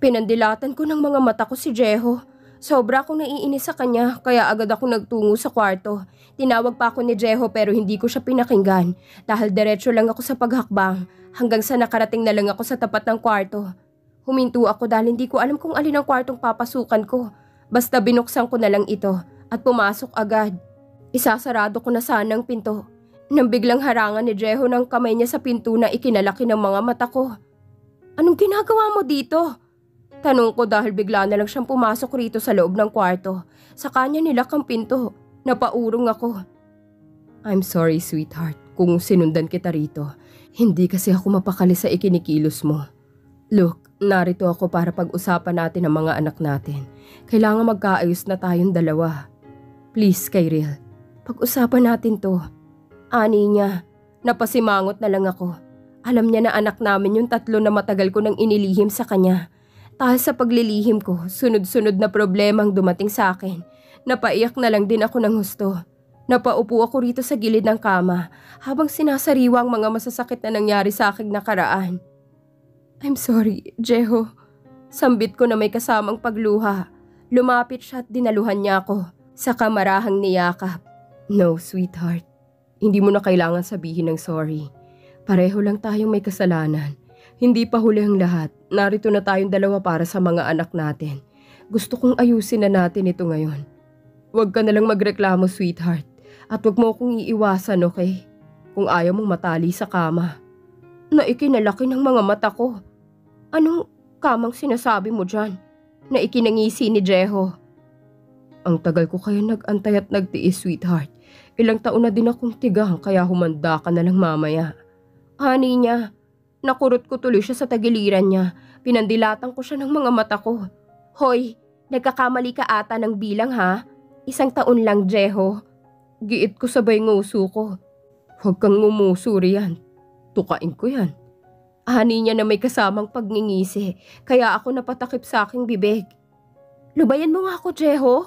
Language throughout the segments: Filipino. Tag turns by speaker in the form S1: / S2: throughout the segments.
S1: Pinandilatan ko ng mga mata ko si Jeho. Sobra akong naiinis sa kanya kaya agad ako nagtungo sa kwarto. Tinawag pa ako ni Jeho pero hindi ko siya pinakinggan dahil diretso lang ako sa paghakbang hanggang sa nakarating na lang ako sa tapat ng kwarto. Huminto ako dahil hindi ko alam kung alin ang kwartong papasukan ko. Basta binuksan ko na lang ito at pumasok agad. Isasarado ko na sana ang pinto nang biglang harangan ni Jeho ng kamay niya sa pinto na ikinalaki ng mga mata ko. "Anong ginagawa mo dito?" Tanong ko dahil bigla na lang siyang pumasok rito sa loob ng kwarto. Sa kanya nilak ang pinto. Napaurong ako. "I'm sorry, sweetheart, kung sinundan kita rito. Hindi kasi ako mapakali sa ikinikilos mo. Look, narito ako para pag-usapan natin ang mga anak natin. Kailangan magkaayos na tayong dalawa. Please, Kyril, pag-usapan natin to." Ani niya. Napasimangot na lang ako. Alam niya na anak namin yung tatlo na matagal ko nang inilihim sa kanya. Dahil sa paglilihim ko, sunod-sunod na problema ang dumating sa akin. Napaiyak na lang din ako ng husto. Napaupo ako rito sa gilid ng kama habang sinasariwa ang mga masasakit na nangyari sa aking nakaraan. "I'm sorry, Jeho." Sambit ko na may kasamang pagluha. Lumapit siya at dinaluhan niya ako. Sa kamarahang niyakap. "No, sweetheart. Hindi mo na kailangan sabihin ng sorry. Pareho lang tayong may kasalanan. Hindi pa huli ang lahat. Narito na tayong dalawa para sa mga anak natin. Gusto kong ayusin na natin ito ngayon. Huwag ka na lang magreklamo, sweetheart. At huwag mo akong iiwasan, okay? Kung ayaw mong matali sa kama." Naikinalaki ng mga mata ko. "Anong kamang sinasabi mo dyan?" Naikinangisi ni Jeho. "Ang tagal ko kaya nag-antay at nagtiis, sweetheart. Ilang taon na din akong tigang kaya humanda ka na lang mamaya." Ani niya. Nakurot ko tuloy siya sa tagiliran niya. Pinandilatan ko siya ng mga mata ko. "Hoy, nagkakamali ka ata ng bilang ha? 1 taon lang, Jeho." Giit ko sabay nguso ko. "Huwag kang ngumuso riyan. Tukain ko yan." Ani niya na may kasamang pagngingisi kaya ako napatakip sa aking bibig. "Lubayan mo nga ako, Jeho."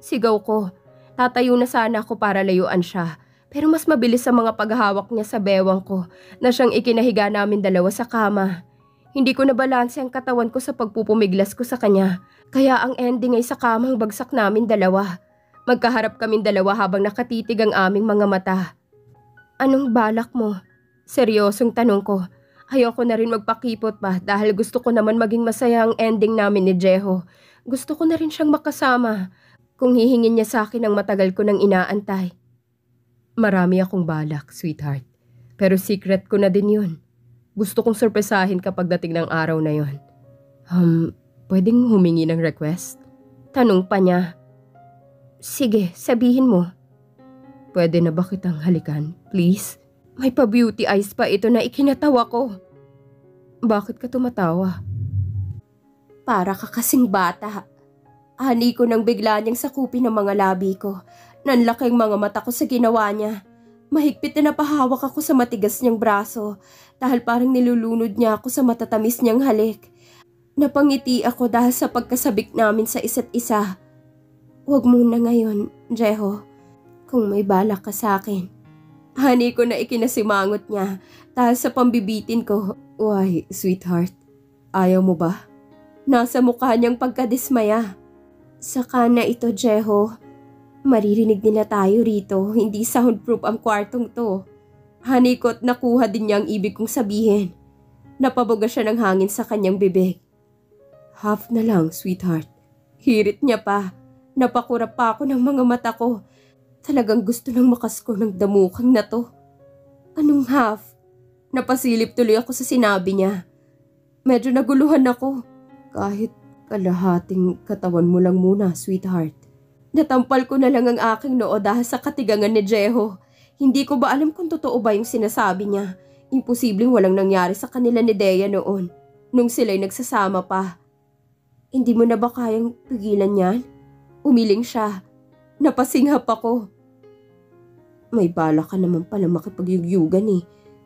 S1: Sigaw ko. Tatayo na sana ako para layuan siya. Pero mas mabilis sa mga paghahawak niya sa bewang ko na siyang ikinahiga namin dalawa sa kama. Hindi ko nabalanse ang katawan ko sa pagpupumiglas ko sa kanya. Kaya ang ending ay sa kamang bagsak namin dalawa. Magkaharap kaming dalawa habang nakatitig ang aming mga mata. "Anong balak mo?" Seryosong tanong ko. Ayoko na rin magpakipot pa dahil gusto ko naman maging masaya ang ending namin ni Jeho. Gusto ko na rin siyang makasama. Kung hihingin niya sa akin ang matagal ko nang inaantay. "Marami akong balak, sweetheart. Pero secret ko na din yun. Gusto kong sorpresahin kapag dating ng araw na yun. Pwedeng humingi ng request?" Tanong pa niya. "Sige, sabihin mo." "Pwede na ba kitang halikan, please?" May pa-beauty eyes pa ito na ikinatawa ko. "Bakit ka tumatawa?" "Para ka kasing bata." Ani ko nang bigla niyang sakupin ang mga labi ko. Nanlaki ang mga mata ko sa ginawa niya. Mahigpit na napahawak ako sa matigas niyang braso dahil parang nilulunod niya ako sa matatamis niyang halik. Napangiti ako dahil sa pagkasabik namin sa isa't isa. "Huwag muna ngayon, Jeho, kung may balak ka sa akin." Ani ko na ikinasimangot niya dahil sa pambibitin ko. "Why, sweetheart, ayaw mo ba?" Nasa mukha niyang pagkadismaya. "Saka na ito, Jeho. Maririnig nila tayo rito, hindi soundproof ang kwartong to." Hanikot nakuha din niya ang ibig kong sabihin. Napabuga siya ng hangin sa kanyang bibig. "Half na lang, sweetheart." Hirit niya pa. Napakurap pa ako ng mga mata ko. Talagang gusto nang makasko ng damukang na to. "Anong half?" Napasilip tuloy ako sa sinabi niya. Medyo naguluhan ako. "Kahit kalahating katawan mo lang muna, sweetheart." Natampal ko na lang ang aking noo dahil sa katigangan ni Jeho. Hindi ko ba alam kung totoo ba yung sinasabi niya. Imposibleng walang nangyari sa kanila ni Dea noon, nung sila'y nagsasama pa. "Hindi mo na ba kayang pigilan yan?" Umiling siya. Napasinghap ako. "May bala ka naman pala makipagyugyugan eh.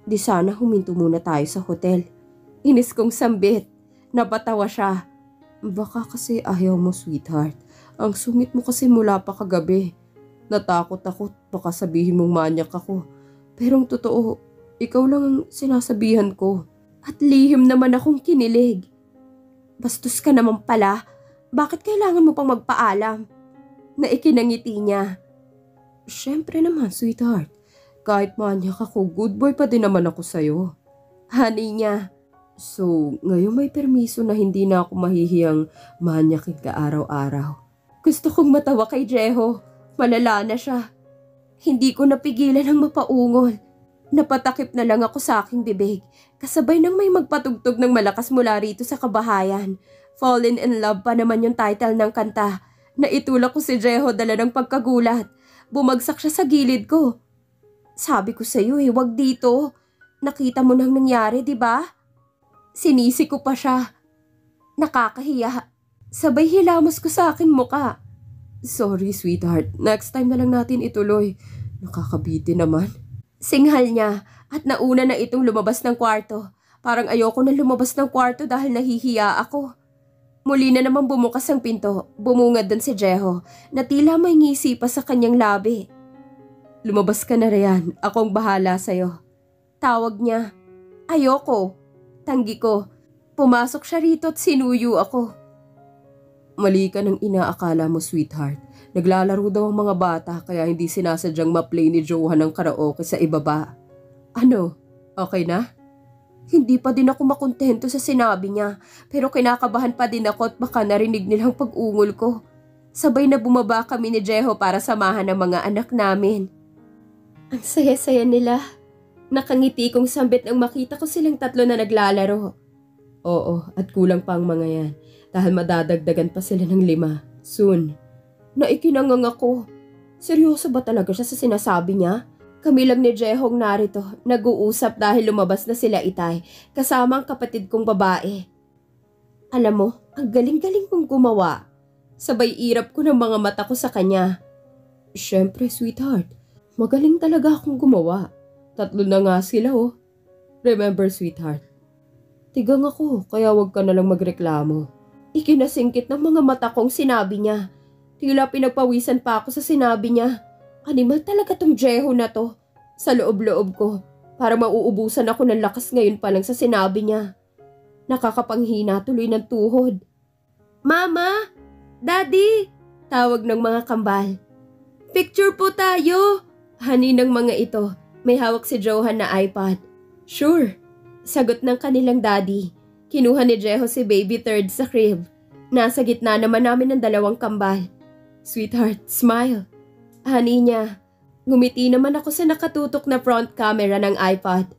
S1: Di sana huminto muna tayo sa hotel." Inis kong sambit. Napatawa siya. "Baka kasi ayaw mo, sweetheart. Ang sungit mo kasi mula pa kagabi. Natakot ako, baka sabihin mong manyak ako. Pero ang totoo, ikaw lang ang sinasabihan ko." At lihim naman akong kinilig. Bastos ka naman pala. Bakit kailangan mo pang magpaalam? Na ikinangiti niya. Siyempre naman, sweetheart. Kahit manyak ako, good boy pa din naman ako sa'yo. Honey niya. So, ngayon may permiso na hindi na ako mahihiyang manyakin ka araw-araw. Gusto kong matawa kay Jeho. Malala na siya. Hindi ko napigilan ang mapaungol. Napatakip na lang ako sa aking bibig. Kasabay nang may magpatugtog ng malakas mula rito sa kabahayan. Fallen in Love pa naman yung title ng kanta. Naitulak ko si Jeho dala ng pagkagulat. Bumagsak siya sa gilid ko. Sabi ko sa'yo wag dito. Nakita mo nang nangyari, di ba? Sinisi ko pa siya. Nakakahiya. Sabay hilamos ko sa aking muka. Sorry, sweetheart. Next time na lang natin ituloy. Nakakabitin naman. Singhal niya at nauna na itong lumabas ng kwarto. Parang ayoko na lumabas ng kwarto dahil nahihiya ako. Muli na naman bumukas ang pinto. Bumungad doon si Jeho na tila may ngisi pa sa kanyang labi. Lumabas ka na, Ryan. Akong bahala sa'yo. Tawag niya. Ayoko. Tanggi ko. Pumasok siya rito at sinuyo ako. Mali ka ng inaakala mo, sweetheart. Naglalaro daw ang mga bata kaya hindi sinasadyang ma-play ni Johan ng karaoke sa ibaba. Ano? Okay na? Hindi pa din ako makontento sa sinabi niya pero kinakabahan pa din ako at baka narinig nilang pag-ungol ko. Sabay na bumaba kami ni Jeho para samahan ang mga anak namin. Ang saya-saya nila. Nakangiti kong sambit nang makita ko silang tatlo na naglalaro. Oo, at kulang pa ang mga yan. Dahil madadagdagan pa sila ng 5. Soon. Naikinangang ako. Seryoso ba talaga siya sa sinasabi niya? Kami lang ni Jehong narito, nag-uusap dahil lumabas na sila Itay, kasama ang kapatid kong babae. Alam mo, ang galing-galing kong gumawa. Sabay irap ko ng mga mata ko sa kanya. Siyempre, sweetheart. Magaling talaga akong gumawa. 3 na nga sila Remember, sweetheart. Tigang ako, kaya wag ka na lang magreklamo. Ikinasingkit ng mga mata kong sinabi niya. Tila pinagpawisan pa ako sa sinabi niya. Animal talaga tong Jeho na to. Sa loob-loob ko, para mauubusan ako ng lakas ngayon pa lang sa sinabi niya. Nakakapanghina tuloy ng tuhod. Mama! Daddy! Tawag ng mga kambal. Picture po tayo! Hani ng mga ito. May hawak si Johan na iPad. Sure. Sagot ng kanilang daddy. Kinuha ni Jeho si baby third sa crib. Nasa gitna naman namin ng 2 kambal. Sweetheart, smile. Hani niya. Ngumiti naman ako sa nakatutok na front camera ng iPad.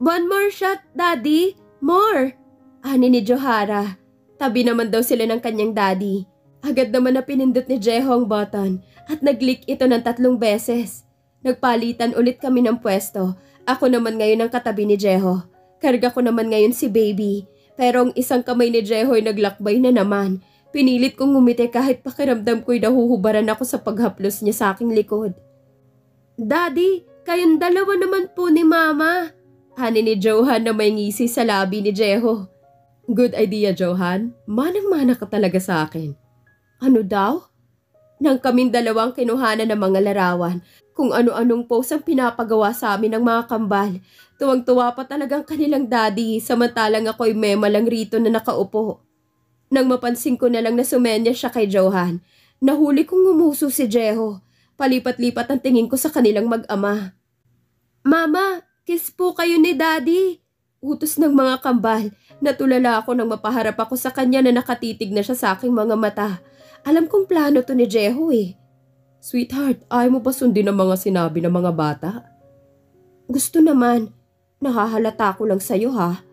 S1: One more shot, daddy. More. Hani ni Johara. Tabi naman daw sila ng kanyang daddy. Agad naman na pinindot ni Jeho ang button at nag-click ito ng 3 beses. Nagpalitan ulit kami ng pwesto. Ako naman ngayon ang katabi ni Jeho. Karga ko naman ngayon si baby. Pero ang isang kamay ni Jeho ay naglakbay na naman. Pinilit kong ngumiti kahit pakiramdam ko'y nahuhubaran ako sa paghaplos niya sa aking likod. Daddy, kayong 2 naman po ni Mama. Hani ni Johan na may ngisi sa labi ni Jeho. Good idea, Johan. Manang-mana ka talaga sa akin. Ano daw? Nang kaming 2 kinuhanan ng mga larawan, kung ano-anong pose ang pinapagawa sa amin ng mga kambal. Tuwang-tuwa pa talagang kanilang daddy samantalang ako'y mema lang rito na nakaupo. Nang mapansin ko na lang na sumenya siya kay Johan, nahuli kong ngumuso si Jeho. Palipat-lipat ang tingin ko sa kanilang mag-ama. Mama, kiss po kayo ni daddy. Utos ng mga kambal. Natulala ako nang mapaharap ako sa kanya na nakatitig na siya sa aking mga mata. Alam kong plano to ni Jeho Sweetheart, ayaw mo ba sundin ang mga sinabi ng mga bata? Gusto naman. Nahahalata ko lang sa'yo ha.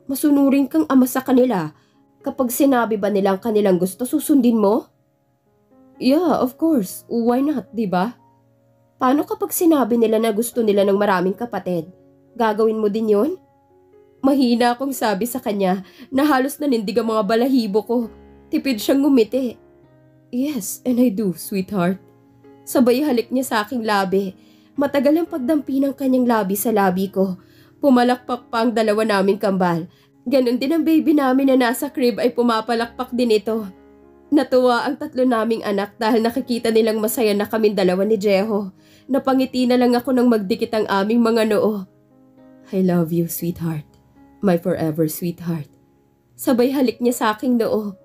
S1: Masunurin kang ama sa kanila. Kapag sinabi ba nilang kanilang gusto, susundin mo? Yeah, of course. Why not, di ba? Paano kapag sinabi nila na gusto nila ng maraming kapatid? Gagawin mo din yon? Mahina akong sabi sa kanya na halos nanindig ang mga balahibo ko. Tipid siyang ngumiti. Yes, and I do, sweetheart. Sabay halik niya sa aking labi. Matagal ang pagdampi ng kanyang labi sa labi ko. Pumalakpak pa ang 2 naming kambal. Ganon din ang baby namin na nasa crib ay pumapalakpak din ito. Natuwa ang 3 naming anak dahil nakikita nilang masaya na kaming 2 ni Jeho. Napangiti na lang ako nang magdikit ang aming mga noo. I love you, sweetheart. My forever sweetheart. Sabay halik niya sa aking noo.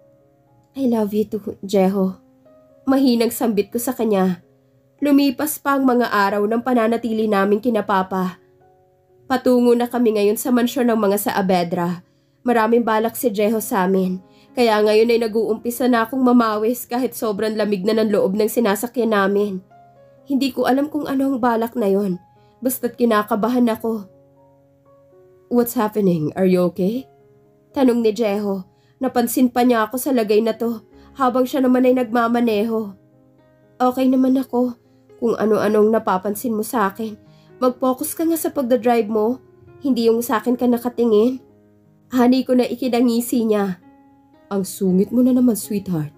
S1: I love you too, Jeho. Mahinang sambit ko sa kanya. Lumipas pa ang mga araw ng pananatili naming kina Papa. Patungo na kami ngayon sa mansyon ng mga Saavedra. Maraming balak si Jeho sa amin. Kaya ngayon ay nag-uumpisa na akong mamawis kahit sobrang lamig na ng loob ng sinasakyan namin. Hindi ko alam kung ano ang balak na yon. Basta't kinakabahan ako. What's happening? Are you okay? Tanong ni Jeho. Napansin pa niya ako sa lagay na to habang siya naman ay nagmamaneho. Okay naman ako. Kung ano-anong napapansin mo sa akin, mag-focus ka nga sa pagdadrive mo. Hindi yung sa akin ka nakatingin. Hani ko na ikinangisi niya. Ang sungit mo na naman, sweetheart.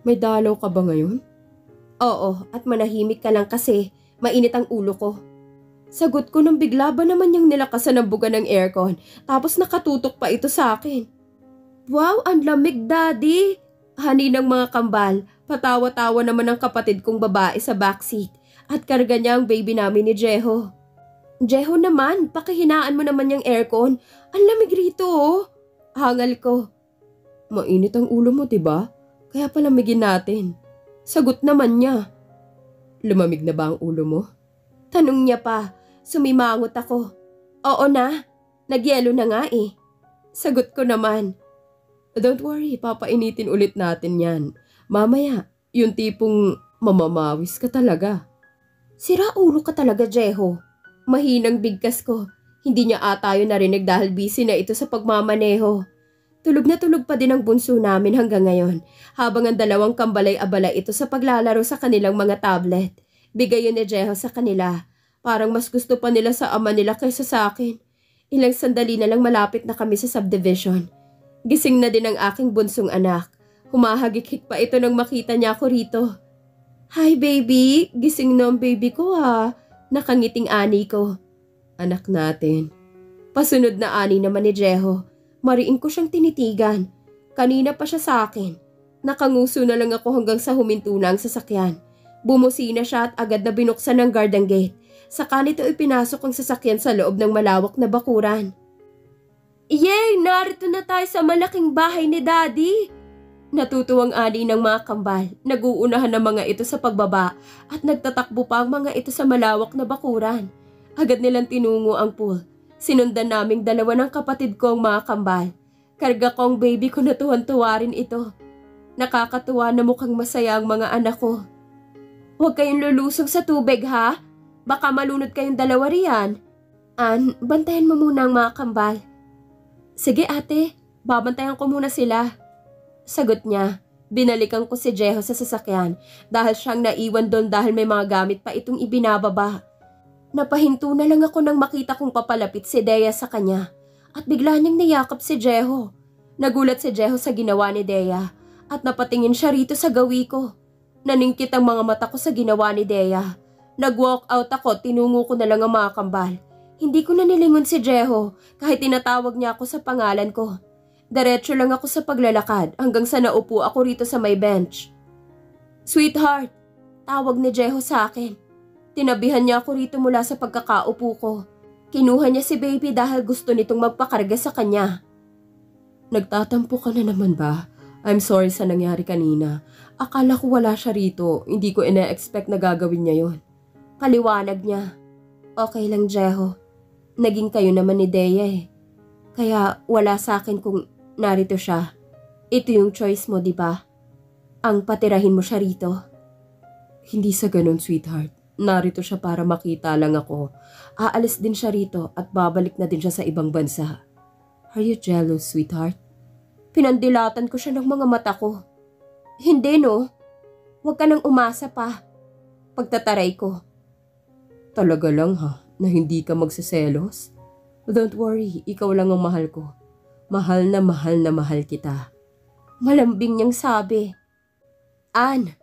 S1: May dalaw ka ba ngayon? Oo, at manahimik ka lang kasi mainit ang ulo ko. Sagot ko nang bigla ba naman yung nilakasan ng buga ng aircon tapos nakatutok pa ito sa akin. Wow, ang lamig, Daddy! Hani ng mga kambal, patawa-tawa naman ang kapatid kong babae sa backseat at karga niya ang baby namin ni Jeho. Jeho naman, pakihinaan mo naman yung aircon. Ang lamig rito oh. Hangal ko. Mainit ang ulo mo, diba? Kaya palamigin natin. Sagot naman niya. Lumamig na ba ang ulo mo? Tanong niya pa. Sumimangot ako. Oo na. Nagyelo na nga eh. Sagot ko naman. Don't worry, papainitin ulit natin yan. Mamaya, yung tipong mamamawis ka talaga. Sira ulo ka talaga, Jeho. Mahinang bigkas ko. Hindi niya ata yun narinig dahil busy na ito sa pagmamaneho. Tulog na tulog pa din ang bunso namin hanggang ngayon, habang ang dalawang kambalay-abala ito sa paglalaro sa kanilang mga tablet. Bigay yun ni Jeho sa kanila. Parang mas gusto pa nila sa ama nila kaysa sa akin. Ilang sandali na lang malapit na kami sa subdivision. Gising na din ang aking bunsong anak. Humahagikik pa ito nang makita niya ako rito. Hi baby, gising na ang baby ko ha. Nakangiting ani ko. Anak natin. Pasunod na ani naman ni Jeho. Mariin ko siyang tinitigan. Kanina pa siya sa akin. Nakanguso na lang ako hanggang sa huminto na ang sasakyan. Bumusina siya at agad na binuksan ng garden gate. Saka nito ipinasok ang sasakyan sa loob ng malawak na bakuran. Yay! Narito na tayo sa malaking bahay ni Daddy! Natutuwang ani ng mga kambal. Nag-uunahan ng mga ito sa pagbaba at nagtatakbo pa ang mga ito sa malawak na bakuran. Agad nilang tinungo ang pool. Sinundan naming dalawa ng kapatid ko ang mga kambal. Karga ko ang baby ko na tuwan-tuwa rin ito. Nakakatuwa na mukhang masaya ang mga anak ko. Huwag kayong lulusong sa tubig ha? Baka malunod kayong dalawa riyan. Ann, bantayan mo muna ang mga kambal. Sige ate, babantayan ko muna sila. Sagot niya. Binalikan ko si Jeho sa sasakyan dahil siyang naiwan doon dahil may mga gamit pa itong ibinababa. Napahinto na lang ako nang makita kong papalapit si Dea sa kanya at bigla niyang niyakap si Jeho. Nagulat si Jeho sa ginawa ni Dea at napatingin siya rito sa gawi ko. Naningkit ang mga mata ko sa ginawa ni Dea. Nag-walk out ako, tinungo ko na lang ang mga kambal. Hindi ko na nilingon si Jeho kahit tinatawag niya ako sa pangalan ko. Diretso lang ako sa paglalakad hanggang sa naupo ako rito sa may bench. Sweetheart, tawag ni Jeho sa akin. Tinabihan niya ako rito mula sa pagkakaupo ko. Kinuha niya si baby dahil gusto nitong magpakarga sa kanya. Nagtatampo ka na naman ba? I'm sorry sa nangyari kanina. Akala ko wala siya rito. Hindi ko ina-expect na gagawin niya yon. Paliwanag niya. Okay lang, Jeho. Naging kayo naman ni Dea eh. Kaya wala sa akin kung narito siya. Ito yung choice mo, di ba? Ang patirahin mo siya rito. Hindi sa ganun, sweetheart. Narito siya para makita lang ako. Aalis din siya rito at babalik na din siya sa ibang bansa. Are you jealous, sweetheart? Pinandilatan ko siya ng mga mata ko. Hindi no. Huwag ka nang umasa pa. Pagtataray ko. Talaga lang ha, na hindi ka magsiselos? Don't worry, ikaw lang ang mahal ko. Mahal na mahal kita. Malambing niyang sabi. Ann,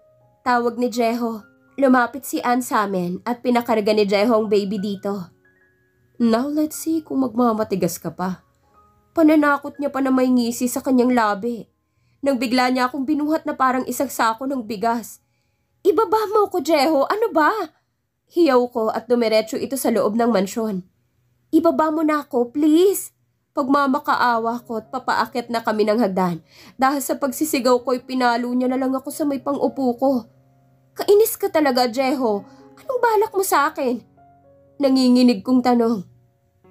S1: tawag ni Jeho. Lumapit si Ann sa amin at pinakarga ni Jeho ang baby dito. Now let's see kung magmamatigas ka pa. Pananakot niya pa na may ngisi sa kanyang labi. Nang bigla niya akong binuhat na parang isang sako ng bigas. Ibaba mo ko, Jeho, ano ba? Hiyaw ko at dumiretso ito sa loob ng mansyon. Ibaba mo na ako, please. Pagmamakaawa ko at papaakyat na kami ng hagdan. Dahil sa pagsisigaw ko'y pinalo niya na lang ako sa may pang-upo ko. Kainis ka talaga, Jeho. Anong balak mo sa akin? Nanginginig kong tanong.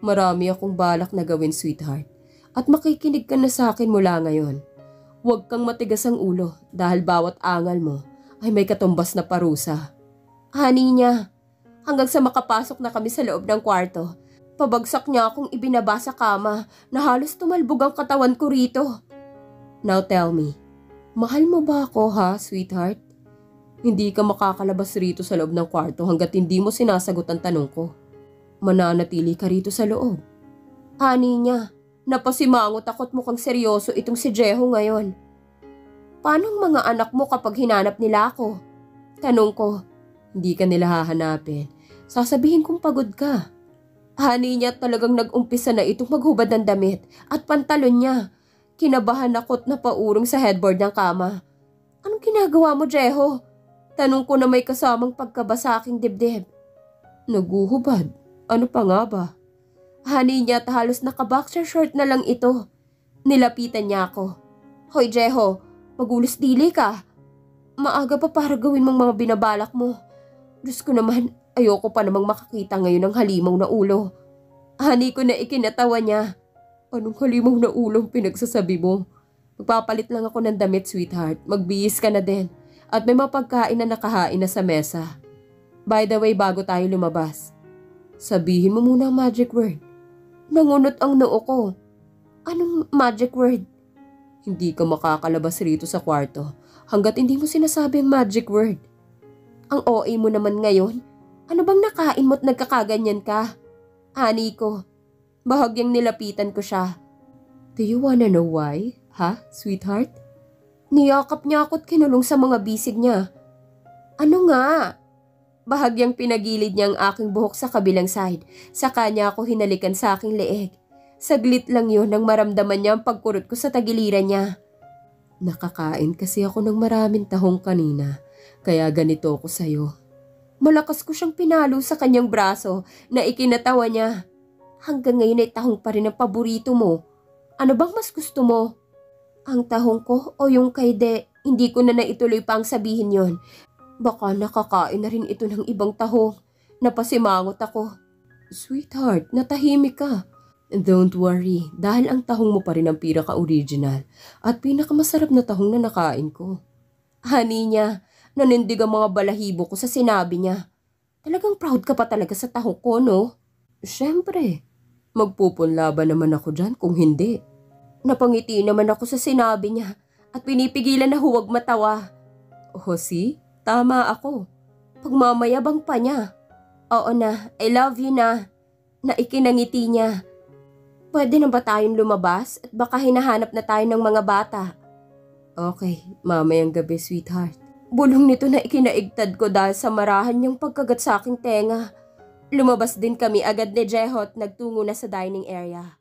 S1: Marami akong balak na gawin, sweetheart. At makikinig ka na sa akin mula ngayon. Huwag kang matigas ang ulo dahil bawat angal mo ay may katumbas na parusa. Honey niya, hanggang sa makapasok na kami sa loob ng kwarto, pabagsak niya akong ibinaba sa kama na halos tumalbog ang katawan ko rito. Now tell me, mahal mo ba ako ha, sweetheart? Hindi ka makakalabas rito sa loob ng kwarto hanggat hindi mo sinasagot ang tanong ko. Mananatili ka rito sa loob. Honey niya, napasimangot ako't mukhang seryoso itong si Jeho ngayon. Paano ang mga anak mo kapag hinanap nila ako? Tanong ko, hindi ka nila hahanapin. Sasabihin kong pagod ka. Honey niya, talagang nag-umpisa na itong maghubad ng damit at pantalon niya. Kinabahan ako't napaurong sa headboard ng kama. Anong ginagawa mo, Jeho? Tanong ko na may kasamang pagkaba sa aking dibdib. Naguhubad? Ano pa nga ba? Honey niya, halos naka-boxer short na lang ito. Nilapitan niya ako. Hoy, Jeho, magulos dili ka. Maaga pa para gawin mong mga binabalak mo. Diyos ko naman, ayoko pa namang makakita ngayon ng halimaw na ulo. Honey ko na ikinatawa niya. Anong halimaw na ulo ang pinagsasabi mo? Magpapalit lang ako ng damit, sweetheart. Magbihis ka na din. At may mapagkain na nakahain na sa mesa. By the way, bago tayo lumabas, sabihin mo muna ang magic word. Nangunot ang noo ko. Anong magic word? Hindi ka makakalabas rito sa kwarto hanggat hindi mo sinasabi ang magic word. Ang OA mo naman ngayon. Ano bang nakain mo't nagkakaganyan ka? Honey ko. Bahagyang nilapitan ko siya. Do you wanna know why? Ha, sweetheart? Niyakap niya ako't kinulong sa mga bisig niya. Ano nga? Bahagyang pinagilid niya ang aking buhok sa kabilang side. Saka niya ako hinalikan sa aking leeg. Saglit lang yun nang maramdaman niya ang pagkurot ko sa tagiliran niya. Nakakain kasi ako ng maraming tahong kanina, kaya ganito ako sa'yo. Malakas ko siyang pinalo sa kanyang braso na ikinatawa niya. Hanggang ngayon ay tahong pa rin ang paborito mo. Ano bang mas gusto mo? Ang tahong ko o yung kay De? Hindi ko na naituloy pa ang sabihin yon. Baka nakakain na rin ito ng ibang tahong. Napasimangot ako. Sweetheart, natahimik ka. Don't worry, dahil ang tahong mo pa rin ang pinaka-original at pinakamasarap na tahong na nakain ko. Honey niya, nanindig ang mga balahibo ko sa sinabi niya. Talagang proud ka pa talaga sa tahong ko, no? Siyempre, magpupunlaban naman ako dyan kung hindi. Napangiti naman ako sa sinabi niya at pinipigilan na huwag matawa. Oh, see? Tama ako. Pagmamayabang pa niya. Oo na, I love you na. Na ikinangiti niya. Pwede na ba tayong lumabas at baka hinahanap na tayo ng mga bata? Okay, mamayang gabi, sweetheart. Bulong nito na ikinaigtad ko dahil sa marahan niyang pagkagat sa aking tenga. Lumabas din kami agad ni Jeho at nagtungo na sa dining area.